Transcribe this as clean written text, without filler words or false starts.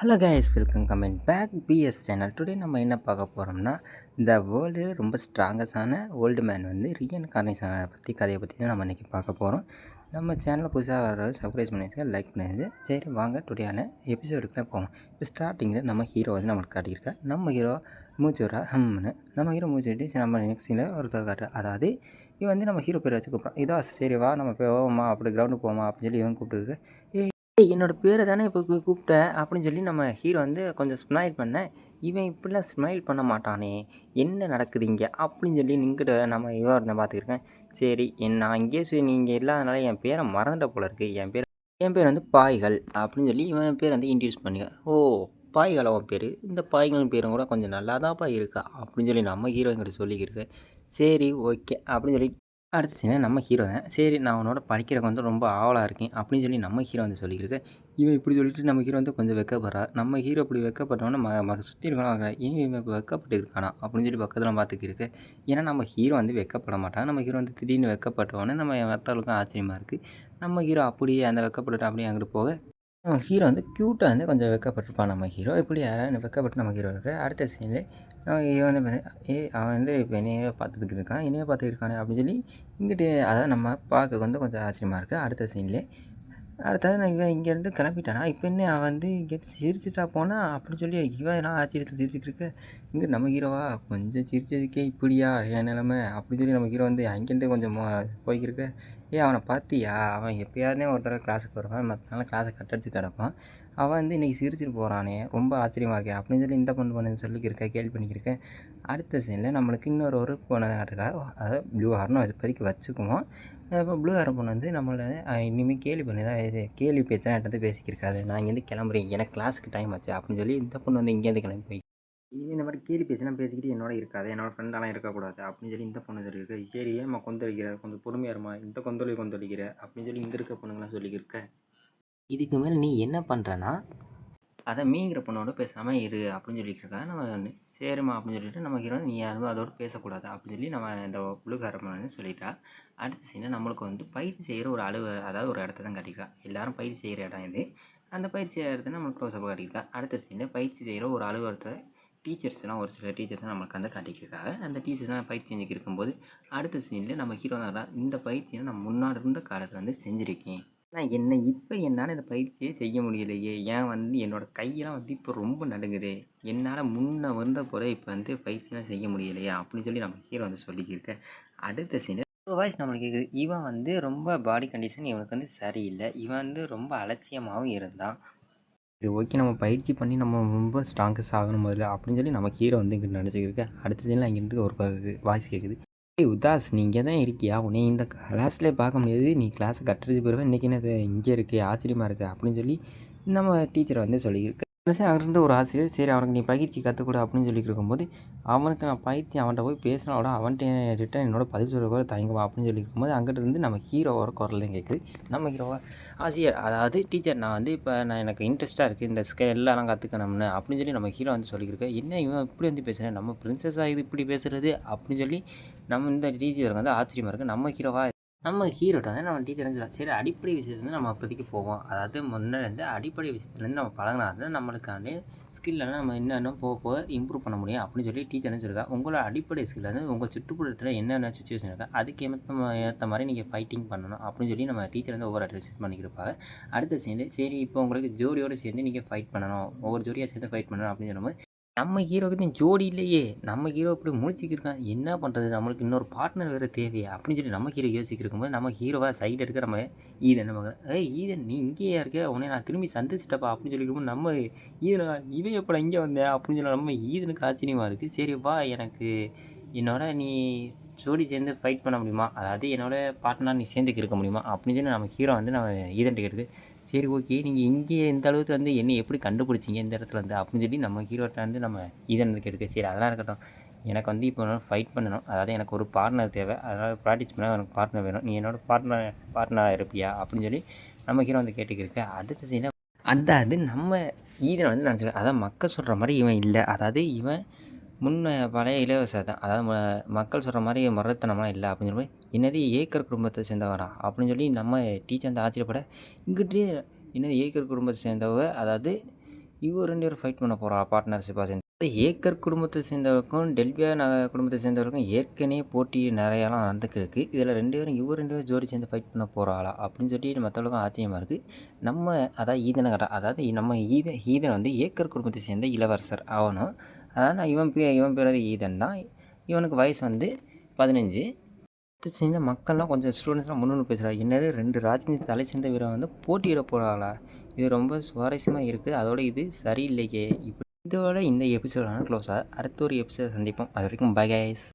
Hello guys, welcome comment back BS channel. Today நம்ம என்ன பார்க்க போகிறோம்னா, இந்த வேர்ல்டு ரொம்ப ஸ்ட்ராங்கஸ்டான ஓல்டு மேன் வந்து ரீஇன்கார்னேஷனை பற்றி கதையை பற்றி தான் நம்ம இன்றைக்கி பார்க்க போகிறோம். நம்ம சேனலில் புதுசாக வர சப்ஸ்கிரைப் பண்ணிடுங்க, லைக் பண்ணிடுங்க. சரி வாங்க டுடேயான எபிசோடுக்கு போவோம். இப்போ ஸ்டார்டிங்கில் நம்ம ஹீரோ வந்து நம்மளுக்கு காட்டியிருக்கா. நம்ம ஹீரோ மூச்சு விட்றா ஹம்னு. நம்ம ஹீரோ மூச்சு விட்டு நம்ம நெக்ஸ்டில் ஒருத்தர் காட்டுறா. அதாவது இவன் வந்து நம்ம ஹீரோ பேர் வச்சு கூப்பிட்றான். இதோ சரி வா நம்ம போவோமா, அப்படி கிரவுண்டுக்கு போவோமா அப்படின்னு சொல்லி இவன் கூப்பிட்டுருக்கு. என்னோட பேரை தானே இப்போ கூப்பிட்ட அப்படின்னு சொல்லி நம்ம ஹீரோ வந்து கொஞ்சம் ஸ்மைல் பண்ணேன். இவன் இப்படிலாம் ஸ்மைல் பண்ண மாட்டானே, என்ன நடக்குது இங்கே அப்படின்னு சொல்லி நின்றுட்டு நம்ம இவன் இருந்தேன் பார்த்துக்கிருக்கேன். சரி நான் இங்கேயே நீங்கள் இல்லாதனால என் பேரை மறந்துட்ட போல இருக்குது. என் பேர் வந்து பாய்கள் அப்படின்னு சொல்லி இவன் பேர் வந்து இன்ட்ரடியூஸ் பண்ணிக்க. ஓ பாய்கள் அவன் பேர். இந்த பாய்கள் பேரும் கூட கொஞ்சம் நல்லா தான்ப்பா இருக்கா அப்படின்னு சொல்லி நம்ம ஹீரோங்கிட்ட சொல்லிக்கிருக்கு. சரி ஓகே அப்படின்னு சொல்லி அடுத்த சீனை நம்ம ஹீரோ தான். சரி நான் உன்னோட படிக்கிறக்கு வந்து ரொம்ப ஆவலாக இருக்கேன் அப்படின்னு சொல்லி நம்ம ஹீரோ வந்து சொல்லிக்கிருக்கு. இவன் இப்படி சொல்லிட்டு நம்ம ஹீரோ வந்து கொஞ்சம் வெக்கப்படுறா. நம்ம ஹீரோ இப்படி வெக்கப்பட்டோன்னே சுற்றி இருக்கணும். ஏன் இவன் இப்போ வெக்கப்பட்டு இருக்கானா அப்படின்னு சொல்லி பக்கத்தில் பார்த்துக்கிருக்கு. ஏன்னா நம்ம ஹீரோ வந்து வெக்கப்பட மாட்டாங்க. நம்ம ஹீரோ வந்து திடீர்னு வெக்கப்பட்டோன்னே நம்ம மற்றவங்களுக்கும் ஆச்சரியமாக இருக்குது. நம்ம ஹீரோ அப்படியே அந்த வெக்கப்பட்டு அப்படியே அங்கிட்டு போக நம்ம ஹீரோ வந்து க்யூட்டாக வந்து கொஞ்சம் வெக்கப்பட்டிருப்பான். நம்ம ஹீரோ இப்படி யாராவது வெக்கப்பட்டு நம்ம ஹீரோ இருக்குது. அடுத்த சீனில் இவன் வந்து அவன் வந்து இப்போ என்னையே பார்த்துக்கிட்டு இருக்கான், என்னையே பார்த்துக்கிட்டு அப்படின்னு சொல்லி இங்கிட்டு அதாவது நம்ம பார்க்க வந்து கொஞ்சம் ஆச்சரியமாக இருக்குது. அடுத்த சீன்லேயே அடுத்தது நான் இவன் இங்கேருந்து கிளம்பிட்டானா, இப்போ என்ன அவன் வந்து இங்கேருந்து சிரிச்சுட்டா போனா அப்படின்னு சொல்லி இவன் நான் ஆச்சரியத்தில் சிரிச்சுட்டு இருக்க. இங்கே நம்ம ஹீரோவா கொஞ்சம் சிரிச்சதுக்கே இப்படியா என் நிலமை அப்படின்னு சொல்லி நம்ம ஹீரோ வந்து அங்கேருந்து கொஞ்சம் போய்க்கிருக்க. அவனை பார்த்தியா, அவன் எப்பயாருந்தே ஒரு தடவை கிளாஸுக்கு வருவான், மற்ற நாள் கிளாஸை கட்டடிச்சு கிடப்பான். அவன் வந்து இன்றைக்கி சிரிச்சிட்டு போகிறானே, ரொம்ப ஆச்சரியமாக இருக்கேன் அப்படின்னு சொல்லி இந்த பொண்ணு சொல்லிக்கிருக்கேன், கேள்வி பண்ணிக்கிருக்கேன். அடுத்த சீனில் நம்மளுக்கு இன்னொரு பொண்ணு இருக்கா, அதாவது ப்ளூ ஹார்னு இப்போதைக்கு வச்சுக்குவோம். இப்போ ப்ளூ ஹேர் பொண்ணு வந்து நம்மளை இனிமேல் கேலி பண்ணி தான் இது கேலி பேச்செல்லாம் என்கிட்ட பேசிக்கிருக்காது. நான் இங்கேருந்து கிளம்புறேன், எனக்கு கிளாஸுக்கு டைம் ஆச்சு அப்படின்னு சொல்லி இந்த பொண்ணு வந்து இங்கேருந்து கிளம்பி போய் இனி இந்த மாதிரி கேலி பேச்செல்லாம் பேசிக்கிட்டு என்னோட இருக்காது, என்னோட ஃப்ரெண்டெல்லாம் இருக்கக்கூடாது அப்படின்னு சொல்லி இந்த பொண்ணு சொல்லியிருக்கு. சரி ஏம்மா கொந்தளிக்கிற, கொஞ்சம் பொறுமையாக இருமா, இந்த கொந்தளிக்கிற அப்படின்னு சொல்லி இங்கே இருக்க பொண்ணுங்களாம் சொல்லிக்கிருக்க. இதுக்கு மேலே நீ என்ன பண்ணுறனா அதை மீங்கிற பொண்ணோட பேசாமல் இரு அப்படின்னு சொல்லிட்டு நம்ம வந்து சரிம்மா அப்படின்னு சொல்லிட்டு நம்ம ஹீரோ நீ யாரும் அதோடு பேசக்கூடாது அப்படின்னு சொல்லி நம்ம இந்த புழுகாரம்மா வந்து சொல்லிட்டா. அடுத்த சீனை நம்மளுக்கு வந்து பயிற்சி செய்கிற ஒரு அதாவது ஒரு இடத்த தான் காட்டிக்கிறா. எல்லாரும் பயிற்சி செய்கிற இடம் இது. அந்த பயிற்சி செய்கிற இடத்த நம்மளுக்கு க்ளோஸாக காட்டிக்கிறா. அடுத்த சீனில் பயிற்சி செய்கிற ஒரு அலுவலகத்தை டீச்சர்ஸ்லாம் ஒரு சில டீச்சர்ஸ் நம்மளுக்கு வந்து காட்டிக்கிருக்காங்க. அந்த டீச்சர்ஸ் தான் பயிற்சி செஞ்சுக்கு இருக்கும்போது அடுத்த சீனில் நம்ம ஹீரோ தான் இந்த பயிற்சியை நான் முன்னாடி இருந்த காலத்தில் வந்து செஞ்சுருக்கேன். ஆனால் இப்போ என்னால் இந்த பயிற்சியே செய்ய முடியலையே, ஏன் வந்து என்னோடய கையெல்லாம் வந்து இப்போ ரொம்ப நடுங்குது, என்னால் முன்ன வந்த போல இப்போ வந்து பயிற்சியெலாம் செய்ய முடியலையா அப்படின்னு சொல்லி நம்ம ஹீரோ வந்து சொல்லிக்கிருக்க. அடுத்த சீன் ஒரு வாய்ஸ் நம்மளுக்கு கேட்குது. இவன் வந்து ரொம்ப பாடி கண்டிஷன் இவனுக்கு வந்து சரியில்லை, இவன் வந்து ரொம்ப அலட்சியமாகவும் இருந்தான். சரி ஓகே நம்ம பயிற்சி பண்ணி நம்ம ரொம்ப ஸ்ட்ராங்கஸ்ட் ஆகணும் முதல்ல அப்படின்னு சொல்லி நம்ம ஹீரோ வந்து இங்கே நினச்சிக்கிருக்க. அடுத்த சீனில் அங்கேருந்து ஒரு வாய்ஸ் கேட்குது. உதாஸ் நீ இங்கே தான் இருக்கியா, உன்னை இந்த கிளாஸ்லேயே பார்க்க முடியாது, நீ கிளாஸை கட்டடிச்சு போயிடுவேன், இன்றைக்கி என்ன இங்கே இருக்குது ஆச்சரியமாக இருக்குது அப்படின்னு சொல்லி நம்ம டீச்சரை வந்து சொல்லியிருக்கு. அங்கிருந்து ஒரு ஆசிரியர் சரி அவனுக்கு நீ பயிற்சி கற்றுக்கூட அப்படின்னு சொல்லிட்டு இருக்கும்போது அவனுக்கு நான் பயிற்சி அவன்கிட்ட போய் பேசினோட அவன்கிட்ட ரிட்டன் என்னோட பதில் சொல்ல கூட தயங்குவான் அப்படின்னு சொல்லி இருக்கும்போது அங்கிட்ட இருந்து நம்ம ஹீரோவோட குரல் தான் கேட்குது. நம்ம ஹீரோவை ஆசிரியர் அதாவது டீச்சர் நான் வந்து இப்போ எனக்கு இன்ட்ரெஸ்ட்டாக இருக்குது இந்த ஸ்கெல்லாம் கற்றுக்கணும்னு அப்படின்னு சொல்லி நம்ம ஹீரோ வந்து சொல்லியிருக்கேன். என்ன இவன் இப்படி வந்து பேசுகிறேன், நம்ம பிரின்சஸாக இது இப்படி பேசுகிறது அப்படின்னு சொல்லி நம்ம இந்த டீச்சருக்கு வந்து ஆச்சரியமாக இருக்குது. நம்ம ஹீரோட்ட வந்து நம்ம டீச்சர் வந்து சரி அடிப்படை விஷயத்துலேருந்து நம்ம அப்போதைக்கு போவோம், அதாவது முன்னேருந்து அடிப்படை விஷயத்துலேருந்து நம்ம பழகினா தான் நம்மளுக்காண்டி ஸ்கில்லெல்லாம் நம்ம இன்னும் போக இம்ப்ரூவ் பண்ண முடியும் அப்படின்னு சொல்லி டீச்சர் என்ன சொல்லியிருக்கா. உங்களோட அடிப்படை ஸ்கில் வந்து உங்கள் சுற்றுப்புறத்தில் என்னென்ன சுச்சுவேஷன் இருக்கா அதுக்கு ஏற்ற மாதிரி நீங்கள் ஃபைட்டிங் பண்ணணும் அப்படின்னு சொல்லி நம்ம டீச்சர் வந்து ஒவ்வொரு அட்வைஸ் பண்ணிக்கிருப்பாங்க. அடுத்த சேர்ந்து சரி இப்போ உங்களுக்கு ஜோடியோடு சேர்ந்து நீங்கள் ஃபைட் பண்ணணும், ஒவ்வொரு ஜோடியாக சேர்ந்து ஃபைட் பண்ணணும் அப்படின்னு சொல்லும்போது நம்ம ஹீரோக்கு தான் ஜோடி இல்லையே, நம்ம ஹீரோ இப்படி முழிச்சிக்கிருக்கான், என்ன பண்ணுறது, நம்மளுக்கு இன்னொரு பார்ட்னர் வேறு தேவையா அப்படின்னு சொல்லி நம்ம ஹீரோ யோசிச்சிருக்கும்போது நம்ம ஹீரோவாக சைடு இருக்க நம்ம ஈதன் நம்ம ஈதன் நீ இங்கேயா இருக்க, உடனே நான் திரும்பி சந்திச்சிட்டப்பா அப்படின்னு சொல்லியிருக்கும்போது நம்ம ஈதன் இவன் எப்போ இங்கே வந்தேன் அப்படின்னு சொல்லி நம்ம ஈதனுக்கு ஆச்சரியமாக இருக்குது. சரிப்பா எனக்கு என்னோட நீ ஜோடி சேர்ந்து ஃபைட் பண்ண முடியுமா, அதாவது என்னோட பார்ட்னர் நீ சேர்ந்துக்கு இருக்க முடியுமா அப்படின்னு சொல்லி நம்ம ஹீரோ வந்து நம்ம ஈதன்ட்டு கேட்டுக்கு. சரி ஓகே நீங்கள் இங்கே இந்த அளவுக்கு வந்து என்னை எப்படி கண்டுபிடிச்சிங்க இந்த இடத்துல வந்து அப்படின்னு சொல்லி நம்ம ஹீரோட்ட வந்து நம்ம ஈதனுக்கு எடுக்க. சரி அதெல்லாம் இருக்கட்டும், எனக்கு வந்து இப்போ ஃபைட் பண்ணணும், அதாவது எனக்கு ஒரு பார்ட்னர் தேவை, அதனால் ப்ராக்டிஸ் பண்ணால் எனக்கு பார்ட்னர் வேணும், நீ என்னோடய பார்ட்னராக இருப்பியா அப்படின்னு சொல்லி நம்ம ஹீரோ வந்து கேட்டுக்கிருக்க. அடுத்த சீனை அதாவது நம்ம ஈதனை வந்து நினச்சிருக்கேன், அதாவது மக்கள் சொல்கிற மாதிரி இவன் இல்லை, அதாவது இவன் முன்ன பழைய இளவரசர் தான், அதாவது மக்கள் சொல்கிற மாதிரி முரட்டுத்தனமாக இல்லை அப்படின்னு சொல்லி என்னது ஏக்கர் குடும்பத்தை சேர்ந்தவரா அப்படின்னு சொல்லி நம்ம டீச்சர் வந்து ஆச்சரியப்பட. இங்கிட்டே என்னது ஏக்கர் குடும்பத்தை சேர்ந்தவங்க, அதாவது இவங்க 2 பேரும் ஃபைட் பண்ண போகிறா பார்ட்னர்ஷிப்பாக சேர்ந்து. ஏக்கர் குடும்பத்தை சேர்ந்தவருக்கும் டெல்வியா குடும்பத்தை சேர்ந்தவருக்கும் ஏற்கனவே போட்டி நிறையாலாம் நடந்துக்கிருக்கு. இதில் 2 பேரும் இவங்க 2 பேரும் ஜோடி சேர்ந்து ஃபைட் பண்ண போகிறாளா அப்படின்னு சொல்லிட்டு மற்றவங்களுக்கும் ஆச்சரியமாக இருக்குது. அதாவது ஈதனை கட்டா அதாவது நம்ம ஈதன் வந்து ஏக்கர் குடும்பத்தை சேர்ந்த இளவரசர் ஆகணும். அதாவது இவன் பேர் வந்து ஈதன் தான். இவனுக்கு வயசு வந்து 15. சேர்ந்த மக்கள்லாம் கொஞ்சம் ஸ்டூடெண்ட்ஸ்லாம் முன்னோன்னு பேசுகிறாங்க. என்னது 2 ராஜ்யத்தின் தலை சேர்ந்த வீரன் வந்து போட்டியிட போகிறாளா? இது ரொம்ப சுவாரஸ்யமாக இருக்குது. அதோட இது சரியில்லையே. இதோட இந்த எபிசோடான க்ளோஸாக அடுத்த ஒரு எபிசோட் சந்திப்போம். அது வரைக்கும் பை கைஸ்.